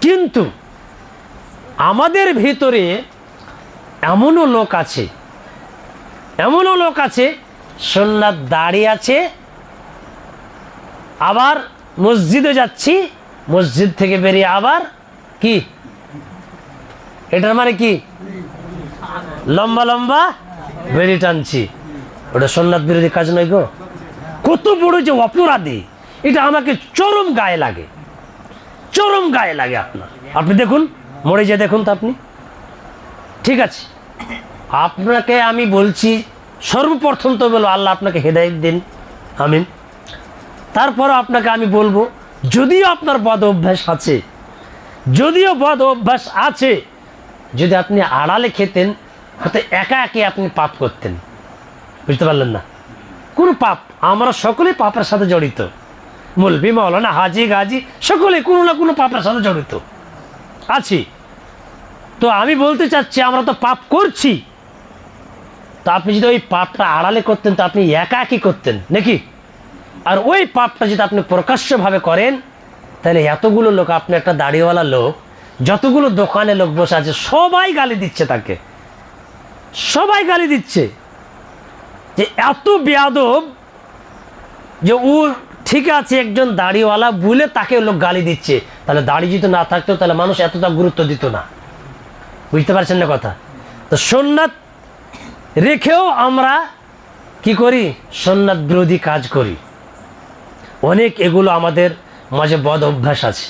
কিন্তু আমাদের ভিতরে এমনও লোক আছে সুন্নাত দাঁড়িয়ে আছে, আবার মসজিদে যাচ্ছি, মসজিদ থেকে বেরিয়ে আবার কি, এটার মানে কি, লম্বা লম্বা বেড়ি টানছি। ওটা সুন্নাত বিরোধী কাজ নয় গো। কত বড় যে অপরাধী, এটা আমাকে চরম গায়ে লাগে, চরম গায়ে লাগে। আপনি দেখুন, মরে যে দেখুন তো আপনি। ঠিক আছে, আপনাকে আমি বলছি, সর্বপ্রথম তো বলো আল্লাহ আপনাকে হেদায়েত দিন, আমিন। তারপরও আপনাকে আমি বলবো, যদিও আপনার বদ অভ্যাস আছে, যদি আপনি আড়ালে খেতেন, হয়তো একা একে আপনি পাপ করতেন। বুঝতে পারলেন না? কোনো পাপ, আমরা সকলে পাপের সাথে জড়িত, মৌলভী মাওলানা হাজি গাজী সকলে কোনো না কোনো পাপের সাথে জড়িত আছি। তো আমি বলতে চাচ্ছি, আমরা তো পাপ করছি, তো আপনি যদি ওই পাপটা আড়ালে করতেন, তো আপনি একা একই করতেন নাকি? আর ওই পাপটা যদি আপনি প্রকাশ্যভাবে করেন, তাহলে এতগুলো লোক, আপনি একটা দাড়িওয়ালা লোক, যতগুলো দোকানে লোক বসে আছে, সবাই গালি দিচ্ছে তাকে, সবাই গালি দিচ্ছে যে এত বেয়াদব, যে ও ঠিক আছে একজন দাড়িওয়ালা বলে তাকে লোক গালি দিচ্ছে। তাহলে দাড়ি যদি না থাকতো, তাহলে মানুষ এতটা গুরুত্ব দিত না। বুঝতে পারছেন না কথা? তো সুন্নাত রেখেও আমরা কি করি? সুন্নাত বিরোধী কাজ করি। অনেক এগুলো আমাদের মাঝে বদ অভ্যাস আছে।